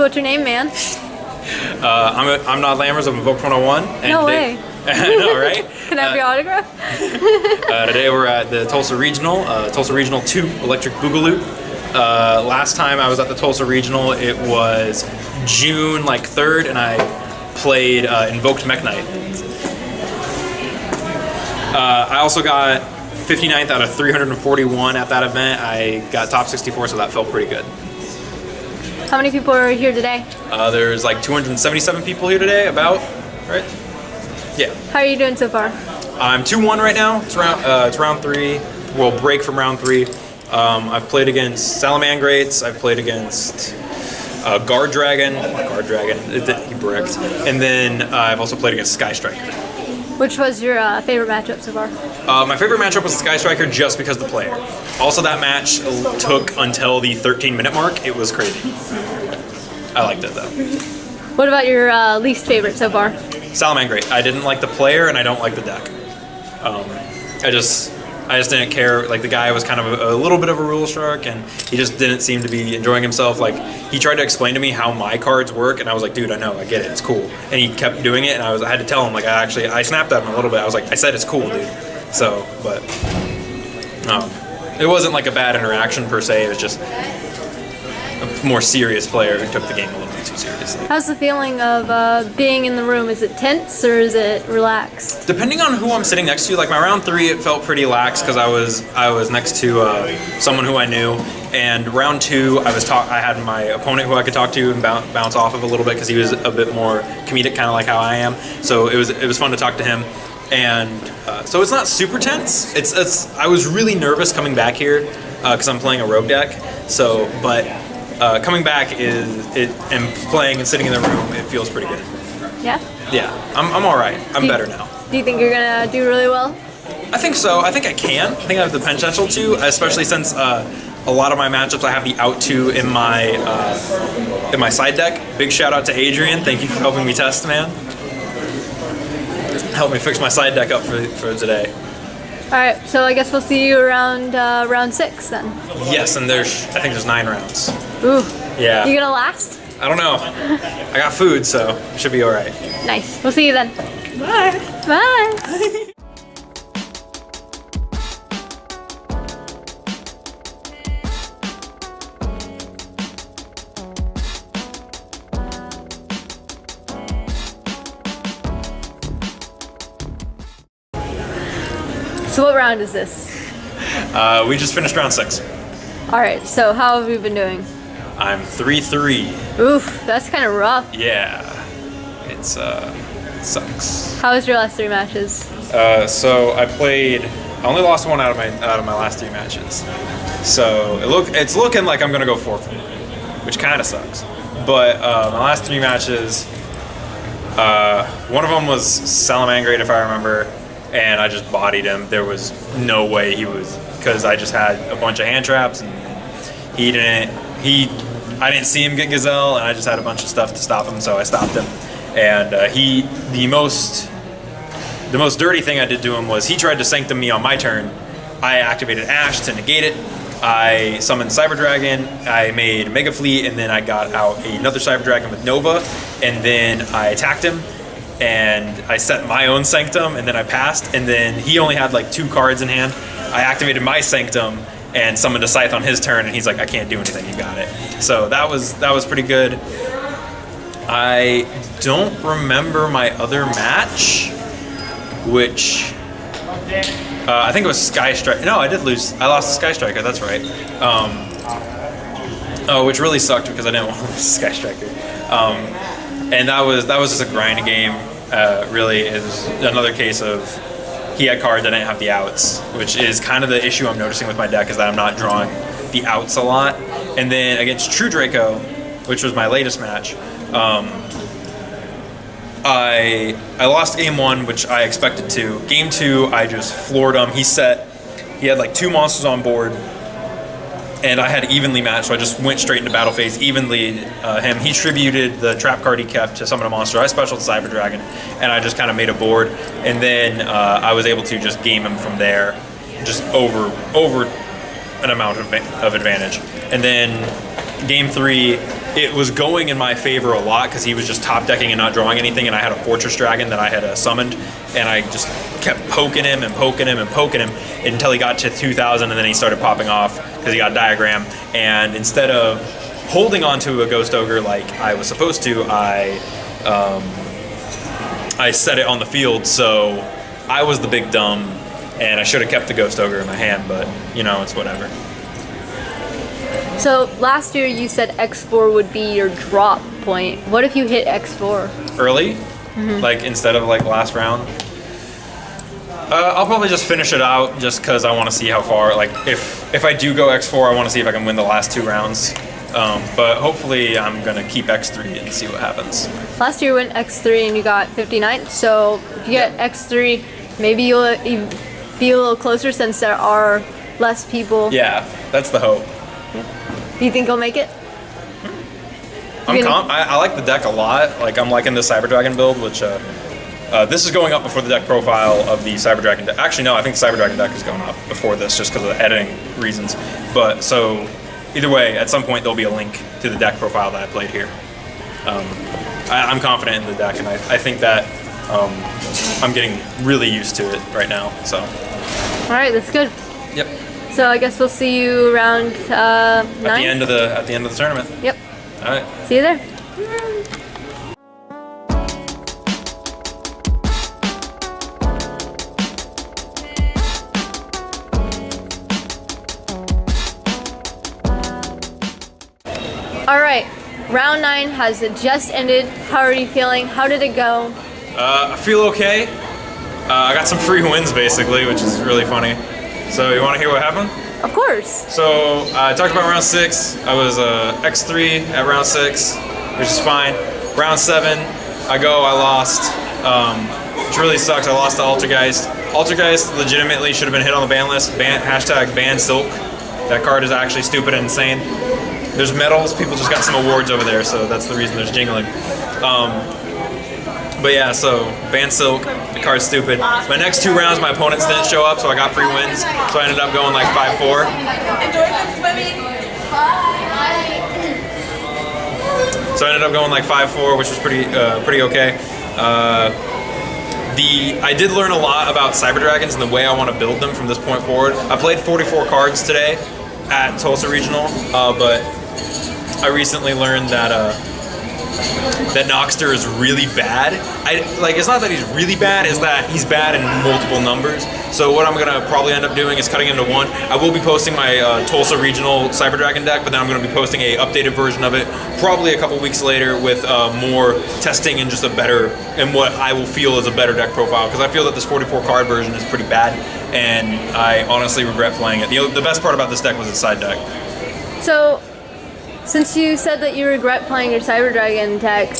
So what's your name, man? I'm not Lammers. I'm Invoked 101. And No way. I know, right? Can I have your autograph? Today we're at the Tulsa Regional 2 Electric Boogaloo. Last time I was at the Tulsa Regional, it was June 3rd, and I played Invoked Mech Knight. I also got 59th out of 341 at that event. I got top 64, so that felt pretty good. How many people are here today? There's 277 people here today, about, right? Yeah. How are you doing so far? I'm 2-1 right now. It's round 3. We'll break from round 3. I've played against Salamangrates. I've played against Guard Dragon. He bricked. And then I've also played against Sky Striker. Which was your favorite matchup so far? My favorite matchup was Sky Striker just because of the player. Also, that match took until the 13-minute mark. It was crazy. I liked it, though. What about your least favorite so far? Salamangrate. I didn't like the player, and I don't like the deck. I just didn't care. The guy was kind of a little bit of a rule shark, and he just didn't seem to be enjoying himself. He tried to explain to me how my cards work, and I was like, dude, I know, I get it, it's cool. And he kept doing it, and I had to tell him, I snapped at him a little bit. I was like, I said it's cool, dude. So, but it wasn't a bad interaction per se. It was just a more serious player who took the game a little bit too seriously. How's the feeling of being in the room? Is it tense or is it relaxed? Depending on who I'm sitting next to, my round 3, it felt pretty lax because I was next to someone who I knew, and round 2, I had my opponent who I could talk to and bounce off of a little bit because he was a bit more comedic, kind of like how I am. So it was fun to talk to him, and so it's not super tense. I was really nervous coming back here because I'm playing a rogue deck. So, but. Coming back and playing and sitting in the room, it feels pretty good. Yeah? Yeah, I'm all right. I'm better now. Do you think you're going to do really well? I think so. I think I can. I think I have the potential to, especially since a lot of my matchups I have the out 2 in my side deck. Big shout out to Adrian. Thank you for helping me test, man. Help me fix my side deck up for today. All right, so I guess we'll see you around round 6 then. Yes, and I think there's 9 rounds. Ooh. Yeah. You gonna last? I don't know. I got food, so it should be all right. Nice. We'll see you then. Bye. Bye. So what round is this? We just finished round 6. All right, so how have you been doing? I'm 3-3. Oof, that's kind of rough. Yeah, it sucks. How was your last 3 matches? So I only lost 1 out of my last 3 matches. So it's looking like I'm gonna go 4-4, which kind of sucks. But my last 3 matches, one of them was Salamangrate, if I remember, and I just bodied him. There was no way because I just had a bunch of hand traps, and I didn't see him get Gazelle, and I just had a bunch of stuff to stop him, so I stopped him. And the most dirty thing I did to him was he tried to Sanctum me on my turn. I activated Ash to negate it. I summoned Cyber Dragon, I made Mega Fleet, and then I got out another Cyber Dragon with Nova, and then I attacked him, and I set my own Sanctum, and then I passed, and then he only had 2 cards in hand. I activated my Sanctum and summoned a Scythe on his turn, and he's like, I can't do anything, you got it. So that was pretty good. I don't remember my other match, which I think it was Sky Striker. No, I did lose. I lost to Sky Striker, that's right. Which really sucked because I didn't want to lose to Sky Striker. And that was just a grind game. Really, it was another case of he had cards, I didn't have the outs, which is kind of the issue I'm noticing with my deck, is that I'm not drawing the outs a lot. And then against True Draco, which was my latest match, I lost game 1, which I expected to. Game 2, I just floored him. He had 2 monsters on board, and I had evenly matched, so I just went straight into battle phase, evenly him. He tributed the trap card he kept to summon a monster. I specialed Cyber Dragon, and I just kind of made a board, and then I was able to just game him from there, just over an amount of advantage. And then game 3, it was going in my favor a lot because he was just top decking and not drawing anything, and I had a Fortress Dragon that I had summoned, and I just kept poking him and poking him and poking him until he got to 2,000, and then he started popping off because he got Diagram, and instead of holding onto a Ghost Ogre like I was supposed to, I set it on the field, so I was the big dumb, and I should have kept the Ghost Ogre in my hand, but, you know, it's whatever. So last year you said X4 would be your drop point. What if you hit X4? Early? Like, instead of, like, last round? I'll probably just finish it out just because I want to see how far, like, if I do go X4, I want to see if I can win the last 2 rounds. But hopefully I'm going to keep X3 and see what happens. Last year you went X3 and you got 59th, so if you get X3, maybe you'll be a little closer since there are less people. Yeah, that's the hope. Do you think you'll make it? I like the deck a lot. Like, I'm liking the Cyber Dragon build, which this is going up before the deck profile of the Cyber Dragon deck. Actually, no, I think the Cyber Dragon deck is going up before this just because of the editing reasons. But so either way, at some point there'll be a link to the deck profile that I played here. I'm confident in the deck, and I think that I'm getting really used to it right now. So. All right, that's good. Yep. So I guess we'll see you around 9? At the end of the tournament. Yep. All right. See you there. All right, round 9 has just ended. How are you feeling? How did it go? I feel okay. I got some free wins basically, which is really funny. So you want to hear what happened? Of course. So I talked about round 6. I was X3 at round 6, which is fine. Round 7, I lost, which really sucks. I lost to Altergeist. Altergeist legitimately should have been hit on the ban list. Hashtag ban Silk. That card is actually stupid and insane. There's medals. People just got some awards over there, so that's the reason there's jingling. But yeah, so ban Silk, the card's stupid. My next 2 rounds, my opponents didn't show up, so I got free wins. So I ended up going like 5-4. Enjoy some swimming. So I ended up going like 5-4, which was pretty okay. I did learn a lot about Cyber Dragons and the way I want to build them from this point forward. I played 44 cards today at Tulsa Regional, but I recently learned that Noxter is really bad. It's not that he's really bad, it's that he's bad in multiple numbers. So what I'm gonna probably end up doing is cutting him to 1. I will be posting my Tulsa Regional Cyber Dragon deck, but then I'm gonna be posting a updated version of it probably a couple weeks later with more testing and just and what I will feel is a better deck profile, because I feel that this 44 card version is pretty bad, and I honestly regret playing it. The best part about this deck was its side deck. So, since you said that you regret playing your Cyber Dragon deck,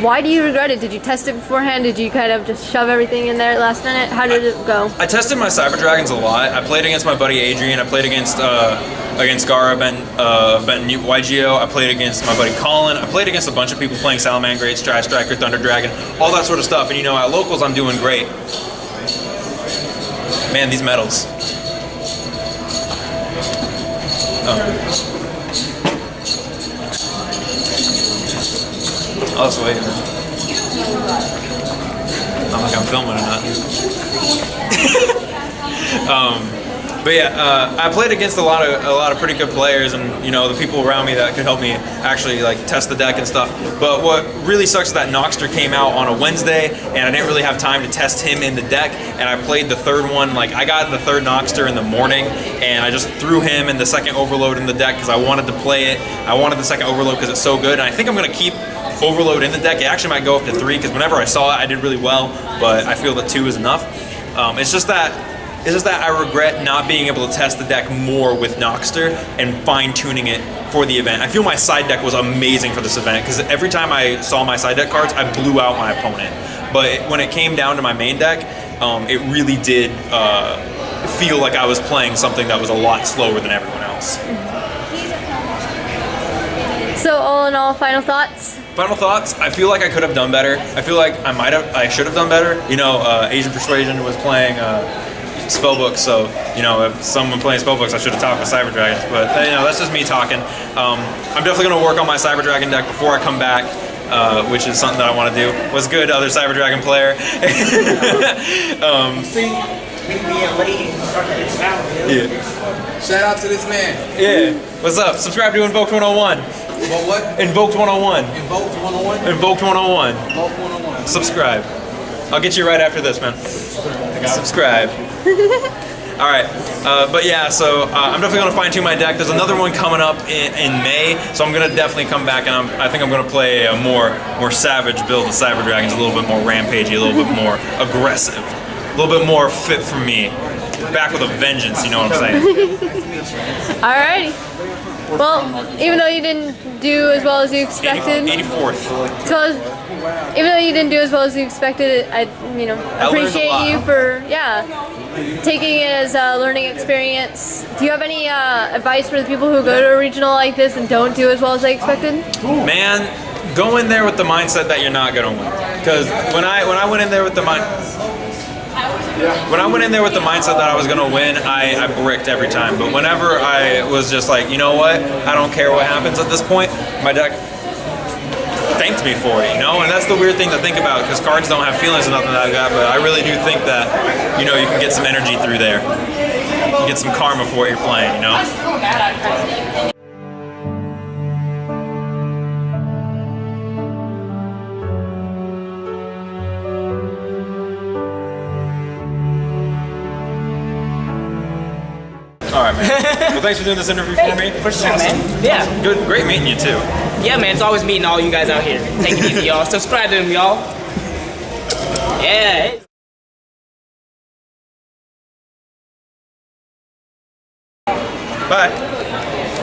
why do you regret it? Did you test it beforehand? Did you kind of just shove everything in there at last minute? How did it go? I tested my Cyber Dragons a lot. I played against my buddy Adrian. I played against Gara, Benton YGO. I played against my buddy Colin. I played against a bunch of people playing Salamangreat, Strat Striker, Thunder Dragon, all that sort of stuff. And at locals I'm doing great. Man, these medals. I'll just wait. I'm like I'm filming or not. But yeah, I played against a lot of pretty good players, and the people around me that could help me actually test the deck and stuff. But what really sucks is that Noxter came out on a Wednesday, and I didn't really have time to test him in the deck. And I played the third one. I got the third Noxter in the morning, and I just threw him in the second Overload in the deck because I wanted to play it. I wanted the second Overload because it's so good, and I think I'm gonna keep Overload in the deck. It actually might go up to 3 because whenever I saw it, I did really well. But I feel that 2 is enough. It's just that I regret not being able to test the deck more with Noxter and fine-tuning it for the event. I feel my side deck was amazing for this event because every time I saw my side deck cards, I blew out my opponent. But when it came down to my main deck, it really did feel like I was playing something that was a lot slower than everyone else. So all in all, final thoughts? Final thoughts, I feel like I could have done better. I feel like I should have done better. Asian Persuasion was playing spellbooks. So if someone playing spellbooks, I should have talked with Cyber Dragons. But that's just me talking. I'm definitely going to work on my Cyber Dragon deck before I come back. Which is something that I want to do. What's good, other Cyber Dragon player? Yeah. Shout out to this man. Yeah. What's up? Subscribe to Invoked 101. What? Invoked 101. Invoked 101? Invoked 101. Invoked 101. Subscribe. I'll get you right after this, man. Subscribe. All right, but yeah, so I'm definitely gonna fine tune my deck. There's another one coming up in May, so I'm gonna definitely come back, and I think I'm gonna play a more savage build of Cyber Dragons, a little bit more rampagey, a little bit more aggressive, a little bit more fit for me. Back with a vengeance, you know what I'm saying? Alrighty. Well, even though you didn't do as well as you expected, 84th. so even though you didn't do as well as you expected, I learned a appreciate lot. you for taking it as a learning experience. Do you have any advice for the people who go to a regional like this and don't do as well as they expected? Man, go in there with the mindset that you're not gonna win. Because when I went in there with the mindset that I was gonna win, I bricked every time. But whenever I was just like, you know what, I don't care what happens at this point, my deck thanked me for it, and that's the weird thing to think about, because cards don't have feelings or nothing like that, but I really do think that, you can get some energy through there. You get some karma for what you're playing, All right, man. Well, thanks for doing this interview for me. For sure, man. Yeah. Good, great meeting you too. Yeah, man. It's always meeting all you guys out here. Take it easy, y'all. Subscribe to them, y'all. Yeah. Bye.